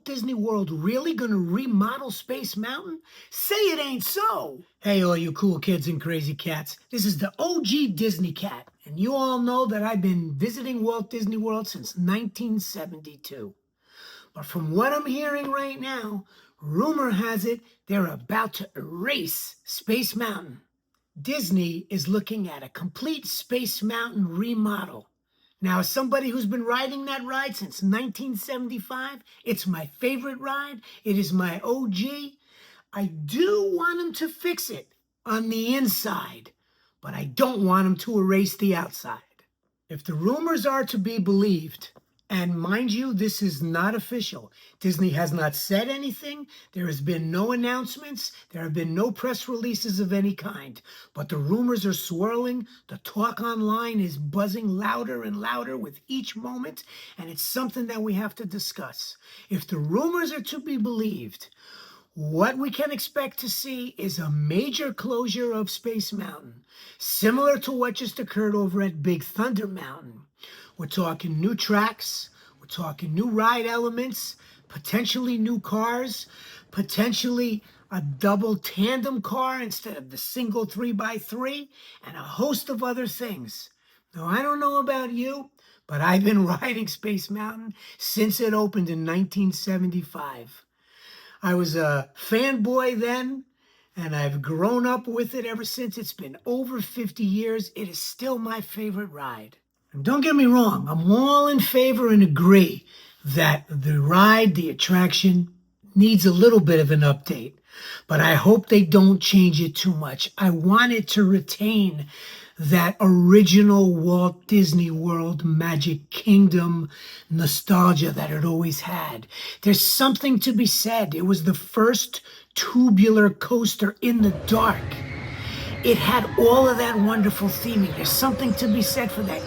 Disney World really going to remodel Space Mountain? Say it ain't so. Hey, all you cool kids and crazy cats. This is the OG Disney cat, and you all know that I've been visiting Walt Disney World since 1972. But from what I'm hearing right now, rumor has it they're about to erase Space Mountain. Disney is looking at a complete Space Mountain remodel. Now, as somebody who's been riding that ride since 1975, it's my favorite ride. It is my OG. I do want them to fix it on the inside, but I don't want them to erase the outside. If the rumors are to be believed, and mind you, this is not official. Disney has not said anything. There has been no announcements. There have been no press releases of any kind. But the rumors are swirling. The talk online is buzzing louder and louder with each moment. And it's something that we have to discuss. If the rumors are to be believed, what we can expect to see is a major closure of Space Mountain, similar to what just occurred over at Big Thunder Mountain. We're talking new tracks, we're talking new ride elements, potentially new cars, potentially a double tandem car instead of the single 3x3, and a host of other things. Now, I don't know about you, but I've been riding Space Mountain since it opened in 1975. I was a fanboy then, and I've grown up with it ever since. It's been over 50 years. It is still my favorite ride. And don't get me wrong, I'm all in favor and agree that the ride, the attraction, needs a little bit of an update. But I hope they don't change it too much. I want it to retain that original Walt Disney World Magic Kingdom nostalgia that it always had. There's something to be said. It was the first tubular coaster in the dark. It had all of that wonderful theming. There's something to be said for that.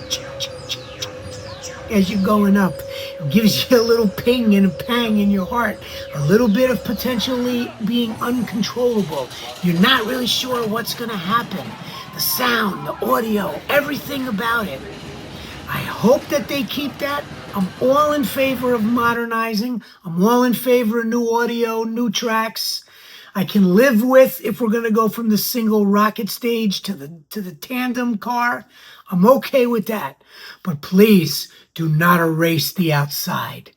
As you're going up, it gives you a little ping and a pang in your heart. A little bit of potentially being uncontrollable. You're not really sure what's going to happen. The sound, the audio, everything about it. I hope that they keep that. I'm all in favor of modernizing. I'm all in favor of new audio, new tracks. I can live with if we're going to go from the single rocket stage to the tandem car. I'm okay with that. But please do not erase the outside.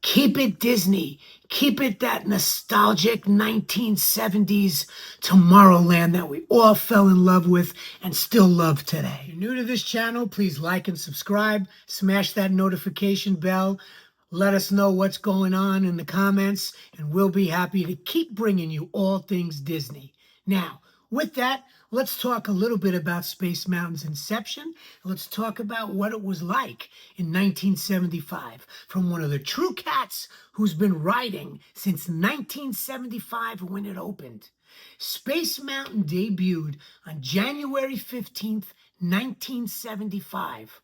Keep it Disney. Keep it that nostalgic 1970s Tomorrowland that we all fell in love with and still love today. If you're new to this channel, please like and subscribe. Smash that notification bell. Let us know what's going on in the comments, and we'll be happy to keep bringing you all things Disney. Now, with that, let's talk a little bit about Space Mountain's inception. Let's talk about what it was like in 1975 from one of the true cats who's been riding since 1975 when it opened. Space Mountain debuted on January 15th, 1975.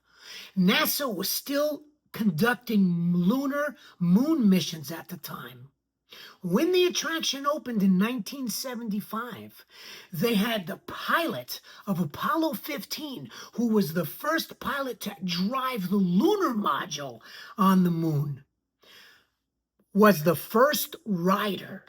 NASA was still conducting lunar moon missions at the time. When the attraction opened in 1975, they had the pilot of Apollo 15, who was the first pilot to drive the lunar module on the moon, was the first rider,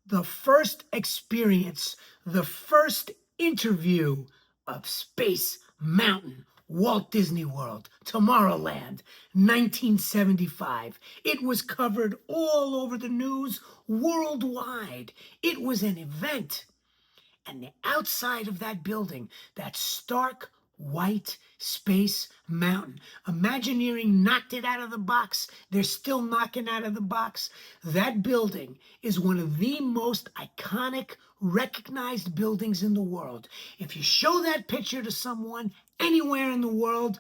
the first experience, the first interview of Space Mountain. Walt Disney World, Tomorrowland, 1975. It was covered all over the news worldwide. It was an event. And the outside of that building, that stark white Space Mountain. Imagineering knocked it out of the box. They're still knocking out of the box. That building is one of the most iconic, recognized buildings in the world. If you show that picture to someone anywhere in the world,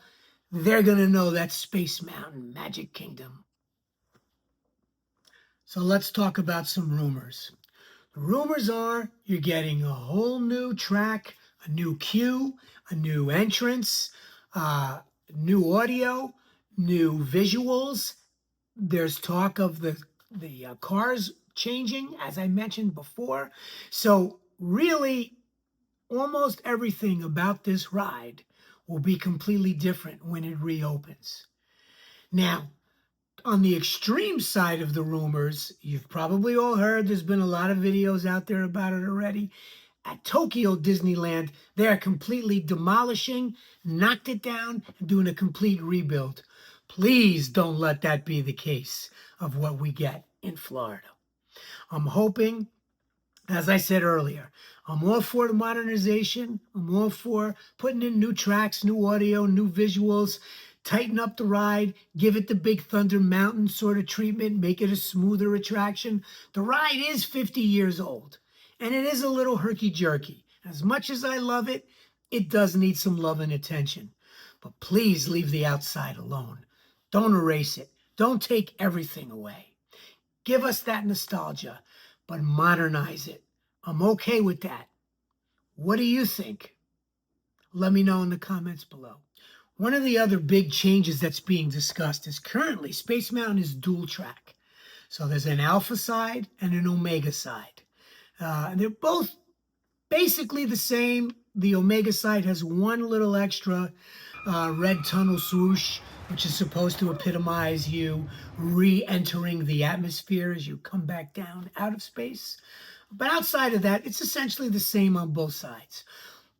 they're going to know that's Space Mountain, Magic Kingdom. So let's talk about some rumors. The rumors are you're getting a whole new track, a new queue, a new entrance, new audio, new visuals. There's talk of the cars changing, as I mentioned before. So really, almost everything about this ride will be completely different when it reopens. Now, On the extreme side of the rumors, you've probably all heard, there's been a lot of videos out there about it already. At Tokyo Disneyland, they are completely demolishing, knocked it down, and doing a complete rebuild. Please don't let that be the case of what we get in Florida. I'm hoping, as I said earlier, I'm all for the modernization. I'm all for putting in new tracks, new audio, new visuals, tighten up the ride, give it the Big Thunder Mountain sort of treatment, make it a smoother attraction. The ride is 50 years old, and it is a little herky-jerky. As much as I love it, it does need some love and attention. But please leave the outside alone. Don't erase it. Don't take everything away. Give us that nostalgia, but modernize it. I'm okay with that. What do you think? Let me know in the comments below. One of the other big changes that's being discussed is currently Space Mountain is dual track. So there's an alpha side and an omega side. They're both basically the same. The omega side has one little extra red tunnel swoosh, which is supposed to epitomize you re-entering the atmosphere as you come back down out of space. But outside of that, it's essentially the same on both sides.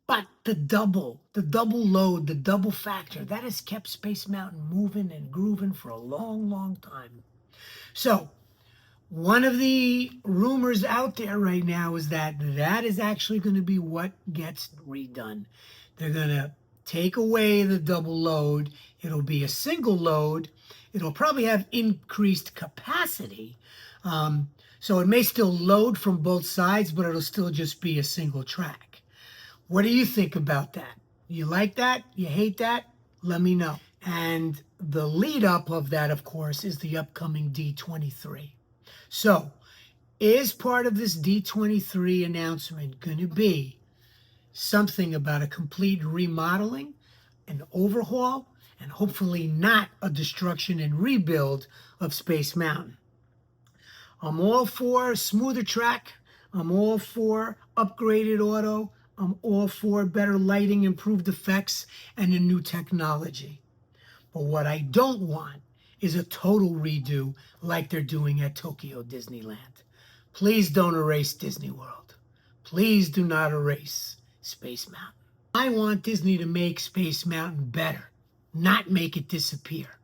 But the double load, the double factor, that has kept Space Mountain moving and grooving for a long, long time. So one of the rumors out there right now is that that is actually going to be what gets redone. They're going to take away the double load. It'll be a single load. It'll probably have increased capacity. So it may still load from both sides, but it'll still just be a single track. What do you think about that? You like that? You hate that? Let me know. And the lead up of that, of course, is the upcoming D23. So is part of this D23 announcement going to be something about a complete remodeling, an overhaul, and hopefully not a destruction and rebuild of Space Mountain? I'm all for smoother track. I'm all for upgraded auto. I'm all for better lighting, improved effects, and a new technology. But what I don't want is a total redo like they're doing at Tokyo Disneyland. Please don't erase Disney World. Please do not erase Space Mountain. I want Disney to make Space Mountain better, not make it disappear.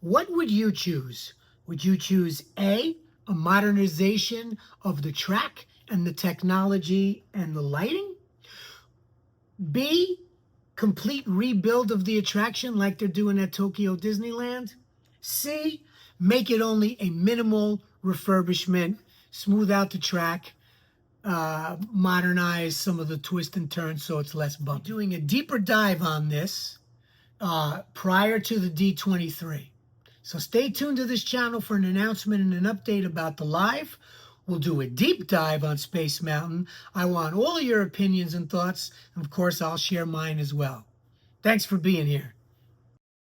What would you choose? Would you choose A, a modernization of the track and the technology and the lighting? B, complete rebuild of the attraction like they're doing at Tokyo Disneyland? C, make it only a minimal refurbishment, smooth out the track, modernize some of the twists and turns so it's less bumpy. Doing a deeper dive on this prior to the D23. So stay tuned to this channel for an announcement and an update about the live. We'll do a deep dive on Space Mountain. I want all your opinions and thoughts. And of course, I'll share mine as well. Thanks for being here.